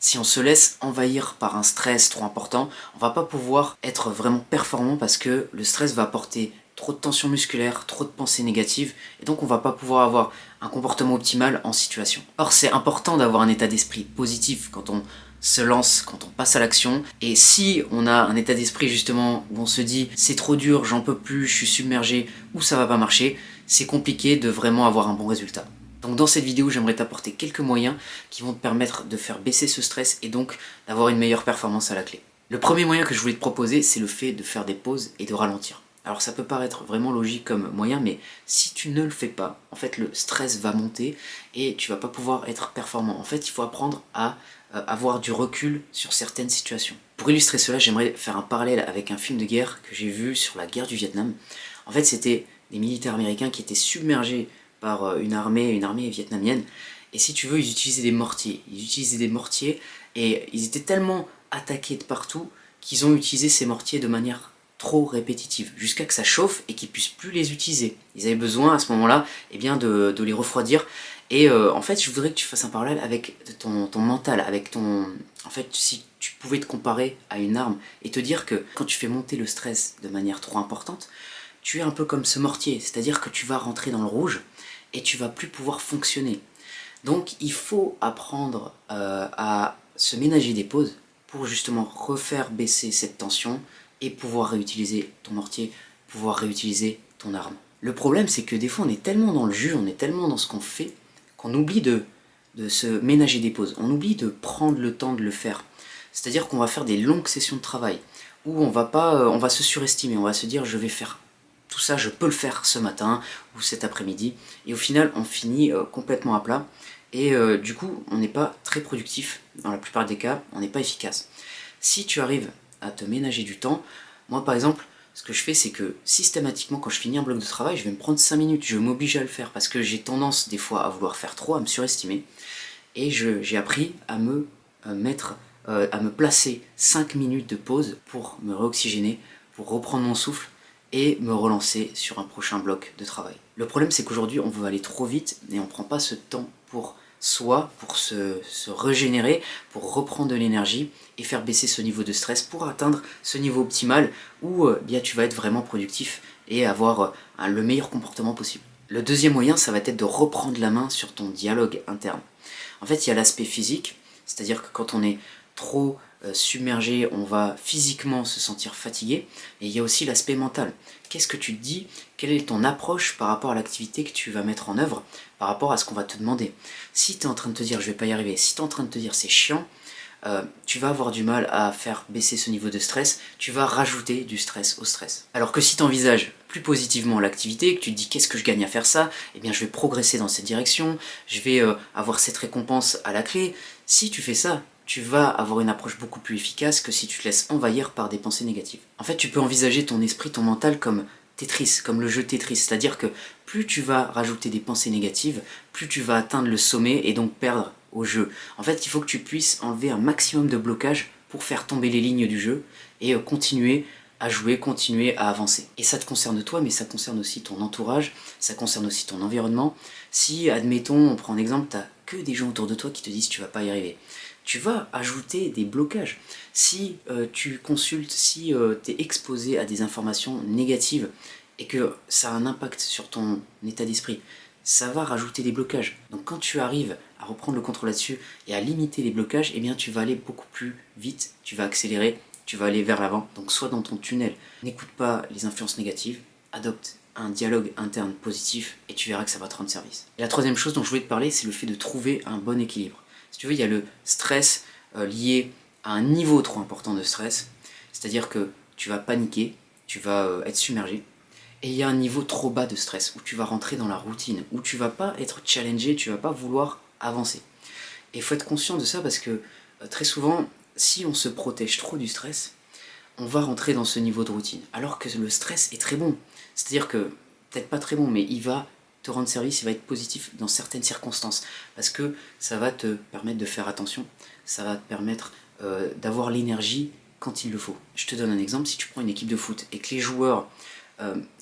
Si on se laisse envahir par un stress trop important, on va pas pouvoir être vraiment performant parce que le stress va apporter trop de tension musculaire, trop de pensées négatives, et donc on va pas pouvoir avoir un comportement optimal en situation. Or c'est important d'avoir un état d'esprit positif quand on se lance, quand on passe à l'action, et si on a un état d'esprit justement où on se dit c'est trop dur, j'en peux plus, je suis submergé, ou ça va pas marcher, c'est compliqué de vraiment avoir un bon résultat. Donc dans cette vidéo, j'aimerais t'apporter quelques moyens qui vont te permettre de faire baisser ce stress et donc d'avoir une meilleure performance à la clé. Le premier moyen que je voulais te proposer, c'est le fait de faire des pauses et de ralentir. Alors ça peut paraître vraiment logique comme moyen, mais si tu ne le fais pas, en fait le stress va monter et tu vas pas pouvoir être performant. En fait, il faut apprendre à avoir du recul sur certaines situations. Pour illustrer cela, j'aimerais faire un parallèle avec un film de guerre que j'ai vu sur la guerre du Vietnam. En fait, c'était des militaires américains qui étaient submergés par une armée vietnamienne. Et si tu veux, ils utilisaient des mortiers. Ils utilisaient des mortiers et ils étaient tellement attaqués de partout qu'ils ont utilisé ces mortiers de manière trop répétitive, jusqu'à que ça chauffe et qu'ils puissent plus les utiliser. Ils avaient besoin à ce moment-là eh bien, de les refroidir. Et en fait, je voudrais que tu fasses un parallèle avec ton mental, avec ton... En fait, si tu pouvais te comparer à une arme et te dire que quand tu fais monter le stress de manière trop importante, tu es un peu comme ce mortier, c'est-à-dire que tu vas rentrer dans le rouge et tu vas plus pouvoir fonctionner. Donc il faut apprendre à se ménager des pauses pour justement refaire baisser cette tension et pouvoir réutiliser ton mortier, pouvoir réutiliser ton arme. Le problème c'est que des fois on est tellement dans le jus, on est tellement dans ce qu'on fait qu'on oublie de se ménager des pauses, on oublie de prendre le temps de le faire. C'est-à-dire qu'on va faire des longues sessions de travail où on va se surestimer, on va se dire je vais faire tout ça, je peux le faire ce matin ou cet après-midi, et au final on finit complètement à plat, et du coup on n'est pas très productif, dans la plupart des cas on n'est pas efficace. Si tu arrives à te ménager du temps, moi par exemple, ce que je fais c'est que systématiquement quand je finis un bloc de travail, je vais me prendre 5 minutes, je m'oblige à le faire, parce que j'ai tendance des fois à vouloir faire trop, à me surestimer, et j'ai appris à me à me placer 5 minutes de pause pour me réoxygéner, pour reprendre mon souffle, et me relancer sur un prochain bloc de travail. Le problème c'est qu'aujourd'hui on veut aller trop vite et on ne prend pas ce temps pour soi, pour se régénérer, pour reprendre de l'énergie et faire baisser ce niveau de stress pour atteindre ce niveau optimal où bien, tu vas être vraiment productif et avoir le meilleur comportement possible. Le deuxième moyen, ça va être de reprendre la main sur ton dialogue interne. En fait, il y a l'aspect physique, c'est-à-dire que quand on est trop submergé, on va physiquement se sentir fatigué, et il y a aussi l'aspect mental. Qu'est-ce que tu te dis? Quelle est ton approche par rapport à l'activité que tu vas mettre en œuvre, par rapport à ce qu'on va te demander? Si tu es en train de te dire je vais pas y arriver, si tu es en train de te dire c'est chiant, tu vas avoir du mal à faire baisser ce niveau de stress, tu vas rajouter du stress au stress. Alors que si tu envisages plus positivement l'activité, que tu te dis qu'est-ce que je gagne à faire ça, eh bien je vais progresser dans cette direction, je vais avoir cette récompense à la clé. Si tu fais ça, tu vas avoir une approche beaucoup plus efficace que si tu te laisses envahir par des pensées négatives. En fait, tu peux envisager ton esprit, ton mental comme Tetris, comme le jeu Tetris, c'est-à-dire que plus tu vas rajouter des pensées négatives, plus tu vas atteindre le sommet et donc perdre au jeu. En fait, il faut que tu puisses enlever un maximum de blocage pour faire tomber les lignes du jeu et continuer à jouer, continuer à avancer. Et ça te concerne toi, mais ça concerne aussi ton entourage, ça concerne aussi ton environnement. Si, admettons, on prend un exemple, tu n'as que des gens autour de toi qui te disent tu vas pas y arriver, tu vas ajouter des blocages. Si tu consultes, si tu es exposé à des informations négatives et que ça a un impact sur ton état d'esprit, ça va rajouter des blocages. Donc quand tu arrives à reprendre le contrôle là-dessus et à limiter les blocages, eh bien tu vas aller beaucoup plus vite, tu vas accélérer, tu vas aller vers l'avant. Donc sois dans ton tunnel, n'écoute pas les influences négatives, adopte un dialogue interne positif et tu verras que ça va te rendre service. Et la troisième chose dont je voulais te parler, c'est le fait de trouver un bon équilibre. Si tu veux, il y a le stress lié à un niveau trop important de stress, c'est-à-dire que tu vas paniquer, tu vas être submergé, et il y a un niveau trop bas de stress, où tu vas rentrer dans la routine, où tu vas pas être challengé, tu vas pas vouloir avancer. Et il faut être conscient de ça parce que très souvent, si on se protège trop du stress, on va rentrer dans ce niveau de routine. Alors que le stress est très bon. C'est-à-dire que, peut-être pas très bon, mais il va te rendre service, il va être positif dans certaines circonstances. Parce que ça va te permettre de faire attention, ça va te permettre d'avoir l'énergie quand il le faut. Je te donne un exemple, si tu prends une équipe de foot et que les joueurs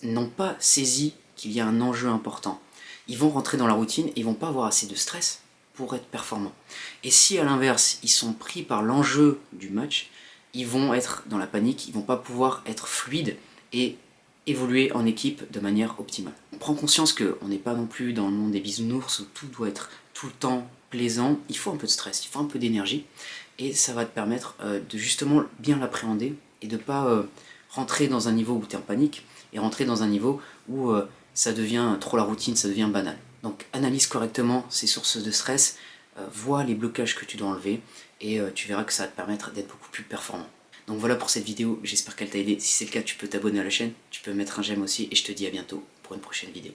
n'ont pas saisi qu'il y a un enjeu important, ils vont rentrer dans la routine et ils vont pas avoir assez de stress pour être performants. Et si à l'inverse, ils sont pris par l'enjeu du match, ils vont être dans la panique, ils vont pas pouvoir être fluides et évoluer en équipe de manière optimale. On prend conscience qu'on n'est pas non plus dans le monde des bisounours où tout doit être tout le temps plaisant, il faut un peu de stress, il faut un peu d'énergie, et ça va te permettre de justement bien l'appréhender et de ne pas rentrer dans un niveau où tu es en panique et rentrer dans un niveau où ça devient trop la routine, ça devient banal. Donc analyse correctement ces sources de stress, vois les blocages que tu dois enlever et tu verras que ça va te permettre d'être beaucoup plus performant. Donc voilà pour cette vidéo, j'espère qu'elle t'a aidé. Si c'est le cas, tu peux t'abonner à la chaîne, tu peux mettre un j'aime aussi et je te dis à bientôt pour une prochaine vidéo.